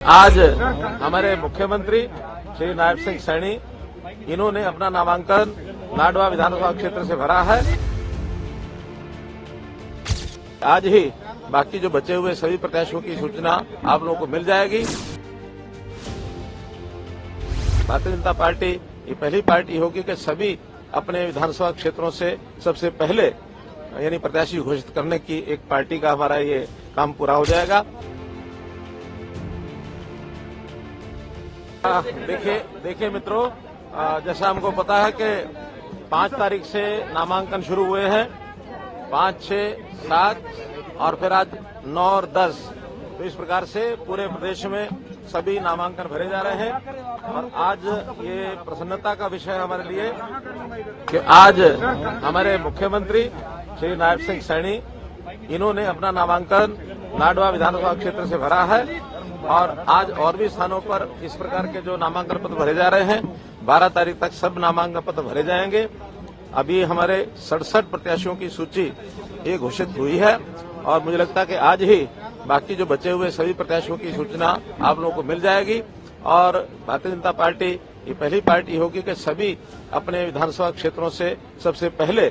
आज हमारे मुख्यमंत्री श्री नायब सिंह सैनी इन्होंने अपना नामांकन नाडवा विधानसभा क्षेत्र से भरा है। आज ही बाकी जो बचे हुए सभी प्रत्याशियों की सूचना आप लोगों को मिल जाएगी। भारतीय जनता पार्टी ये पहली पार्टी होगी कि सभी अपने विधानसभा क्षेत्रों से सबसे पहले यानी प्रत्याशी घोषित करने की एक पार्टी का हमारा ये काम पूरा हो जाएगा। देखिए मित्रों, जैसा हमको पता है कि 5 तारीख से नामांकन शुरू हुए हैं, 5, 6, 7 और फिर आज 9 और 10। तो इस प्रकार से पूरे प्रदेश में सभी नामांकन भरे जा रहे हैं। और आज ये प्रसन्नता का विषय हमारे लिए कि आज हमारे मुख्यमंत्री श्री नायब सिंह सैनी इन्होंने अपना नामांकन नाडवा विधानसभा क्षेत्र से भरा है। और आज और भी स्थानों पर इस प्रकार के जो नामांकन पत्र भरे जा रहे हैं, 12 तारीख तक सब नामांकन पत्र भरे जाएंगे। अभी हमारे 67 प्रत्याशियों की सूची ये घोषित हुई है और मुझे लगता है कि आज ही बाकी जो बचे हुए सभी प्रत्याशियों की सूचना आप लोगों को मिल जाएगी। और भारतीय जनता पार्टी ये पहली पार्टी होगी कि सभी अपने विधानसभा क्षेत्रों से सबसे पहले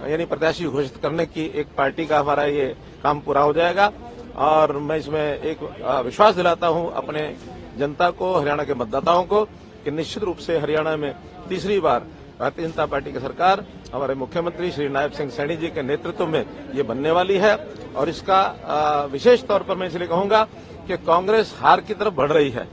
यानी प्रत्याशी घोषित करने की एक पार्टी का हमारा ये काम पूरा हो जाएगा। और मैं इसमें एक विश्वास दिलाता हूं अपने जनता को, हरियाणा के मतदाताओं को, कि निश्चित रूप से हरियाणा में तीसरी बार भारतीय जनता पार्टी की सरकार हमारे मुख्यमंत्री श्री नायब सिंह सैनी जी के नेतृत्व में ये बनने वाली है। और इसका विशेष तौर पर मैं इसलिए कहूंगा कि कांग्रेस हार की तरफ बढ़ रही है,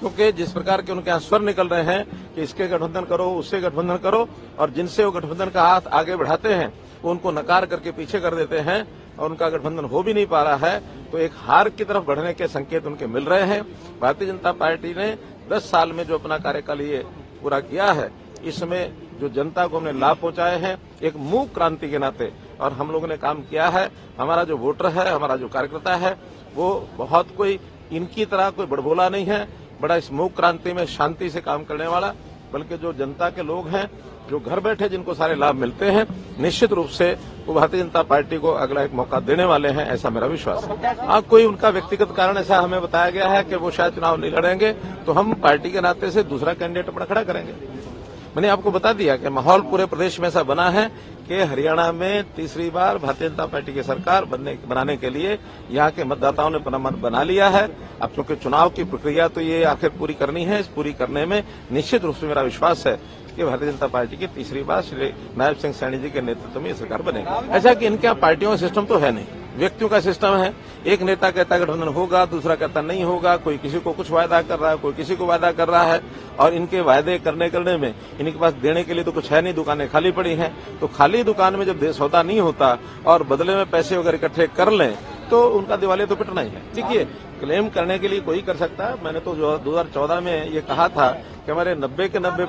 क्योंकि जिस प्रकार के उनके यहाँ स्वर निकल रहे हैं कि इसके गठबंधन करो, उससे गठबंधन करो, और जिनसे वो गठबंधन का हाथ आगे बढ़ाते हैं वो उनको नकार करके पीछे कर देते हैं और उनका गठबंधन हो भी नहीं पा रहा है। तो एक हार की तरफ बढ़ने के संकेत उनके मिल रहे हैं। भारतीय जनता पार्टी ने 10 साल में जो अपना कार्यकाल ये पूरा किया है, इसमें जो जनता को हमने लाभ पहुंचाए हैं एक मूक क्रांति के नाते, और हम लोगों ने काम किया है। हमारा जो वोटर है, हमारा जो कार्यकर्ता है, वो बहुत कोई इनकी तरह कोई बड़बोला नहीं है, बड़ा इस मूक क्रांति में शांति से काम करने वाला, बल्कि जो जनता के लोग हैं जो घर बैठे जिनको सारे लाभ मिलते हैं, निश्चित रूप से वो भारतीय जनता पार्टी को अगला एक मौका देने वाले हैं, ऐसा मेरा विश्वास है। कोई उनका व्यक्तिगत कारण ऐसा हमें बताया गया है कि वो शायद चुनाव नहीं लड़ेंगे, तो हम पार्टी के नाते से दूसरा कैंडिडेट अपना खड़ा करेंगे। मैंने आपको बता दिया कि माहौल पूरे प्रदेश में ऐसा बना है कि हरियाणा में तीसरी बार भारतीय जनता पार्टी की सरकार बनाने के लिए यहाँ के मतदाताओं ने अपना मन बना लिया है। अब चूंकि चुनाव की प्रक्रिया तो ये आखिर पूरी करनी है, इस पूरी करने में निश्चित रूप से मेरा विश्वास है कि भारतीय जनता पार्टी की तीसरी बार श्री नायब सिंह सैनी जी के नेतृत्व में सरकार बनेगी। ऐसा कि इनके यहाँ पार्टियों का सिस्टम तो है नहीं, व्यक्तियों का सिस्टम है। एक नेता कहता गठबंधन होगा, दूसरा कहता नहीं होगा, कोई किसी को कुछ वायदा कर रहा है, कोई किसी को वायदा कर रहा है। और इनके वायदे करने में इनके पास देने के लिए तो कुछ है नहीं, दुकानें खाली पड़ी हैं। तो खाली दुकान में जब सौदा नहीं होता और बदले में पैसे वगैरह इकट्ठे कर लें तो उनका दिवालिया तो पिटना ही है। देखिए, क्लेम करने के लिए कोई कर सकता है। मैंने तो 2014 में ये कहा था कि हमारे 90 के 90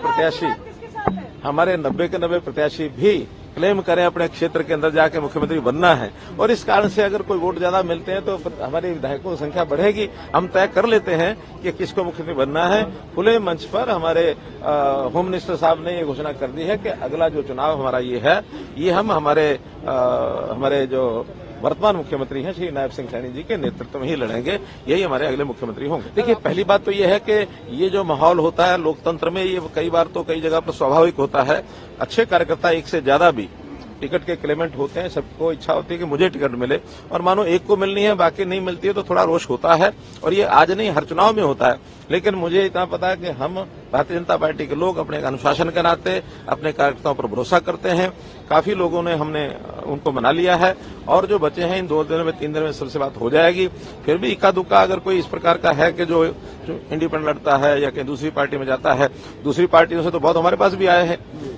प्रत्याशी भी क्लेम करें अपने क्षेत्र के अंदर जाके मुख्यमंत्री बनना है। और इस कारण से अगर कोई वोट ज्यादा मिलते हैं तो हमारे विधायकों की संख्या बढ़ेगी। हम तय कर लेते हैं कि किसको मुख्यमंत्री बनना है। खुले मंच पर हमारे होम मिनिस्टर साहब ने ये घोषणा कर दी है कि अगला जो चुनाव हमारा ये है, ये हम हमारे जो वर्तमान मुख्यमंत्री हैं श्री नायब सिंह सैनी जी के नेतृत्व में ही लड़ेंगे। यही हमारे अगले मुख्यमंत्री होंगे। देखिए, पहली बात तो ये है कि ये जो माहौल होता है लोकतंत्र में, ये कई बार तो कई जगह पर स्वाभाविक होता है। अच्छे कार्यकर्ता एक से ज्यादा भी टिकट के क्लेमेंट होते हैं। सबको इच्छा होती है कि मुझे टिकट मिले, और मानो एक को मिलनी है बाकी नहीं मिलती है तो थोड़ा रोष होता है। और ये आज नहीं, हर चुनाव में होता है। लेकिन मुझे इतना पता है कि हम भारतीय जनता पार्टी के लोग अपने अनुशासन के नाते अपने कार्यकर्ताओं पर भरोसा करते हैं। काफी लोगों ने हमने उनको मना लिया है, और जो बचे हैं इन 2 दिन में 3 दिन में सबसे बात हो जाएगी। फिर भी इक्का दुक्का अगर कोई इस प्रकार का है कि जो इंडिपेंडेंट लड़ता है या कहीं दूसरी पार्टी में जाता है, दूसरी पार्टियों से तो बहुत हमारे पास भी आए हैं।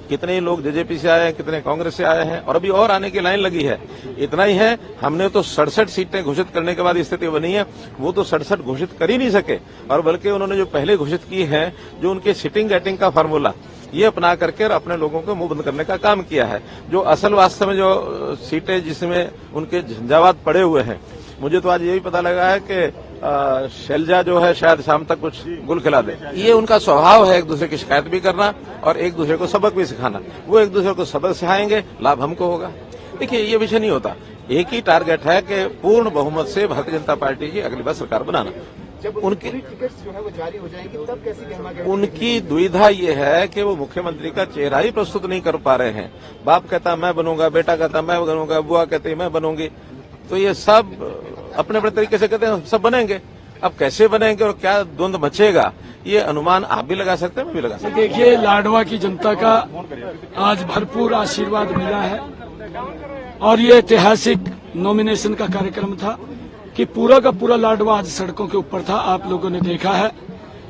कितने ही लोग जेजेपी से आए हैं, कितने कांग्रेस से आए हैं, और अभी और आने की लाइन लगी है। इतना ही है, हमने तो 67 सीटें घोषित करने के बाद स्थिति बनी है। वो तो 67 घोषित कर ही नहीं सके, और बल्कि उन्होंने जो पहले घोषित की है, जो उनके सिटिंग गेटिंग का फार्मूला ये अपना करके अपने लोगों को मुंह बंद करने का काम किया है। जो असल वास्तव में जो सीटें जिसमें उनके झंझावात पड़े हुए हैं, मुझे तो आज यही पता लगा है कि शैलजा जो है शायद शाम तक कुछ गुल खिला दे। ये उनका स्वभाव है, एक दूसरे की शिकायत भी करना और एक दूसरे को सबक भी सिखाना। वो एक दूसरे को सबक सिखाएंगे, लाभ हमको होगा। देखिए, ये विषय नहीं होता। एक ही टारगेट है कि पूर्ण बहुमत से भारतीय जनता पार्टी की अगली बार सरकार बनाना। जब उनकी टिकट जो है वो जारी हो जाएंगी तब कैसी गहमा गहमी उनकी दुविधा ये है कि वो मुख्यमंत्री का चेहरा ही प्रस्तुत नहीं कर पा रहे हैं। बाप कहता मैं बनूंगा, बेटा कहता मैं बनूंगा, बुआ कहती मैं बनूंगी, तो ये सब अपने अपने तरीके से कहते हैं सब बनेंगे। अब कैसे बनेंगे और क्या द्वंद मचेगा, ये अनुमान आप भी लगा सकते हैं, मैं भी लगा सकता हूं। देखिए, लाडवा की जनता का आज भरपूर आशीर्वाद मिला है और ये ऐतिहासिक नॉमिनेशन का कार्यक्रम था कि पूरा का पूरा लाडवा आज सड़कों के ऊपर था। आप लोगों ने देखा है,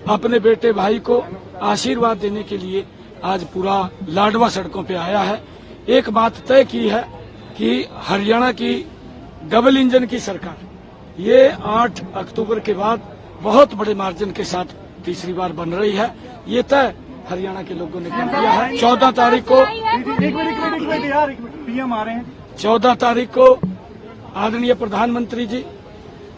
अपने बेटे भाई को आशीर्वाद देने के लिए आज पूरा लाडवा सड़कों पे आया है। एक बात तय की है कि हरियाणा की डबल इंजन की सरकार ये 8 अक्टूबर के बाद बहुत बड़े मार्जिन के साथ तीसरी बार बन रही है। ये तय हरियाणा के लोगों ने कर दिया है। 14 तारीख को पीएम आ रहे हैं। 14 तारीख को आदरणीय प्रधानमंत्री जी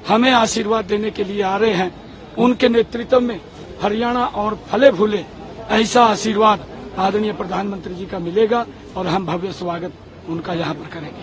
हमें आशीर्वाद देने के लिए आ रहे हैं। उनके नेतृत्व में हरियाणा और फले फूले ऐसा आशीर्वाद आदरणीय प्रधानमंत्री जी का मिलेगा और हम भव्य स्वागत उनका यहाँ पर करेंगे।